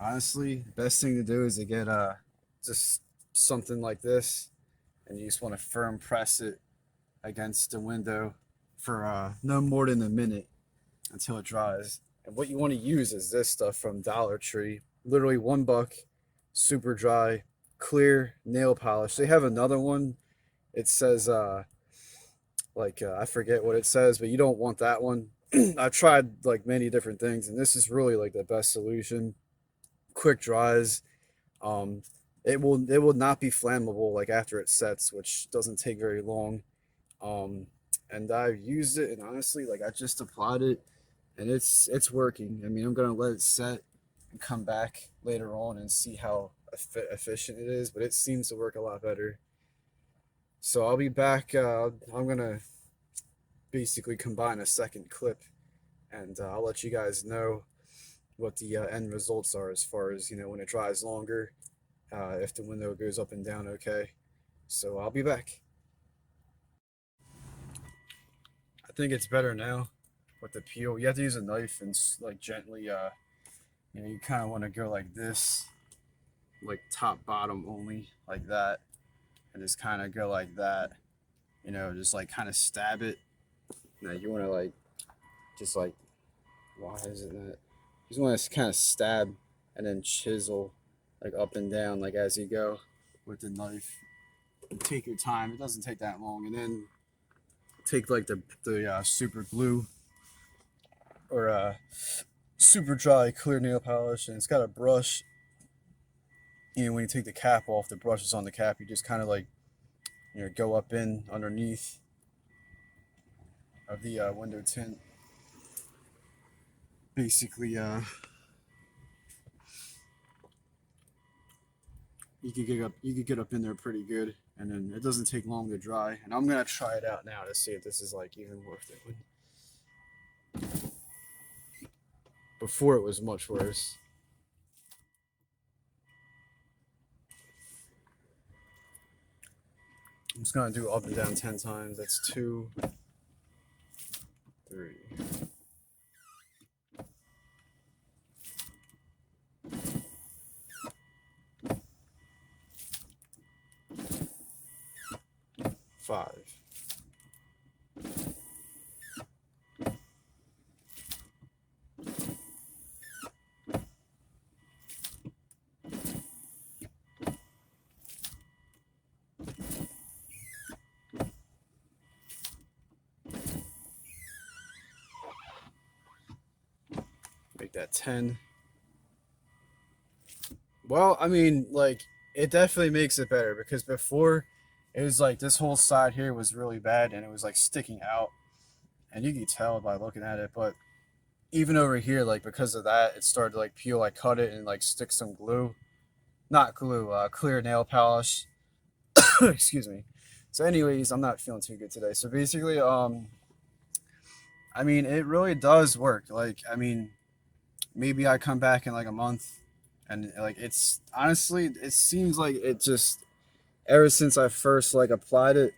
Honestly, best thing to do is to get just something like this, and you just want to firm press it against the window for no more than a minute until it dries. And what you want to use is this stuff from Dollar Tree. Literally $1, super dry, clear nail polish. They have another one. It says I forget what it says, but you don't want that one. I've tried like many different things, and this is really like the best solution. Quick dries. Um, it will not be flammable like after it sets, which doesn't take very long. Um, and I've used it, and honestly, like I just applied it, and it's working. I mean, I'm gonna let it set and come back later on and see how efficient it is, but it seems to work a lot better. So I'll be back. I'm gonna basically combine a second clip, and I'll let you guys know what the end results are as far as when it dries longer, if the window goes up and down okay. So I'll be back. I think it's better now with the peel. You have to use a knife and like gently, you kind of want to go like this, like top bottom only, like that, and just kind of go like that. Just like kind of stab it. Now you want to like just like why is it not? You just want to kind of stab and then chisel like up and down like as you go with the knife. Take your time. It doesn't take that long, and then take like the super glue or super dry clear nail polish, and it's got a brush. When you take the cap off, the brush is on the cap. You just kind of like go up in underneath of the window tint. Basically, you could get up in there pretty good, and then it doesn't take long to dry. And I'm gonna try it out now to see if this is like even worth it. Before it was much worse. I'm just gonna do up and down 10 times. That's 2, 3. 5. Make that 10. Well, I mean, like, it definitely makes it better because before it was like this whole side here was really bad and it was like sticking out. And you can tell by looking at it. But even over here, like, because of that, it started to like peel. I cut it and like stick some glue. Not glue, clear nail polish. Excuse me. So, anyways, I'm not feeling too good today. So basically, I mean, it really does work. Like, I mean, maybe I come back in like a month, and like it's honestly, it seems like it just ever since I first like applied it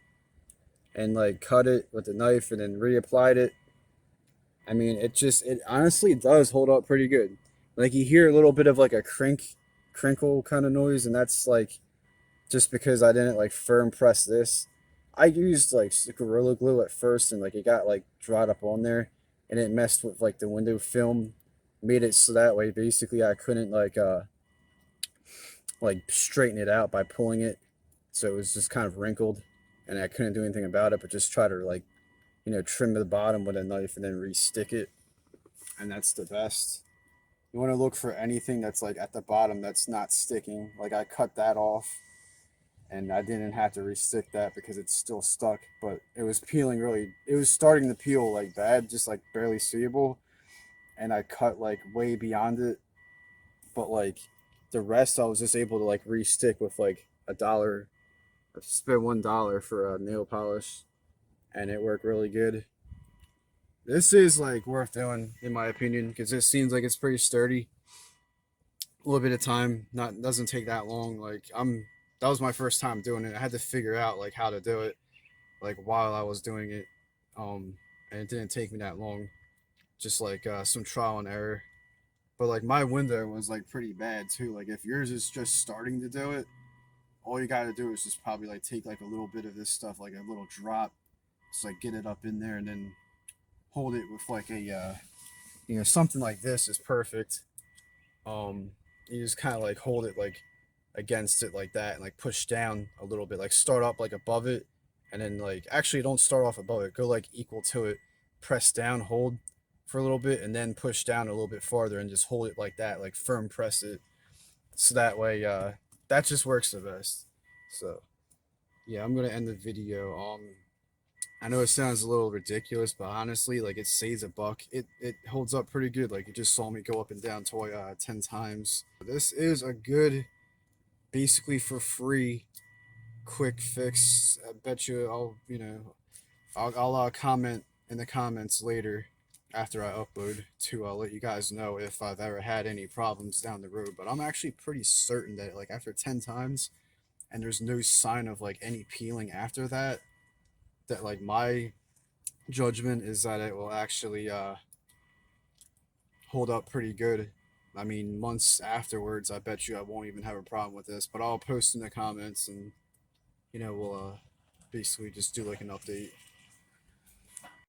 and like cut it with the knife and then reapplied it. I mean, it honestly does hold up pretty good. Like you hear a little bit of like a crinkle kind of noise, and that's like just because I didn't like firm press this. I used like Gorilla Glue at first, and like it got like dried up on there, and it messed with like the window film, made it so that way basically I couldn't like straighten it out by pulling it, so it was just kind of wrinkled, and I couldn't do anything about it, but just try to like trim the bottom with a knife and then re-stick it, and that's the best. You want to look for anything that's like at the bottom that's not sticking. Like I cut that off and I didn't have to re-stick that because it's still stuck, but it was peeling really, it was starting to peel like bad, just like barely seeable, and I cut like way beyond it, but like the rest I was just able to like re-stick with like $1. I spent $1 for a nail polish, and it worked really good. This is like worth doing in my opinion because it seems like it's pretty sturdy. A little bit of time, not doesn't take that long. Like that was my first time doing it. I had to figure out like how to do it like while I was doing it, and it didn't take me that long. Just like some trial and error. But like my window was like pretty bad too. Like if yours is just starting to do it, all you gotta do is just probably like take like a little bit of this stuff, like a little drop, just like get it up in there and then hold it with like a something like this is perfect. Um, you just kind of like hold it like against it like that and like push down a little bit, like start up like above it, and then like actually don't start off above it, go like equal to it, press down, hold for a little bit, and then push down a little bit farther and just hold it like that, like firm press it, so that way that just works the best. So yeah, I'm gonna end the video. I know it sounds a little ridiculous, but honestly, like it saves a buck. It holds up pretty good. Like you just saw me go up and down toy 10 times. This is a good, basically for free, quick fix. I bet you I'll comment in the comments later after I upload to let you guys know if I've ever had any problems down the road. But I'm actually pretty certain that like after 10 times and there's no sign of like any peeling after that, that like my judgment is that it will actually hold up pretty good. I mean, months afterwards, I bet you I won't even have a problem with this. But I'll post in the comments, and we'll basically just do like an update.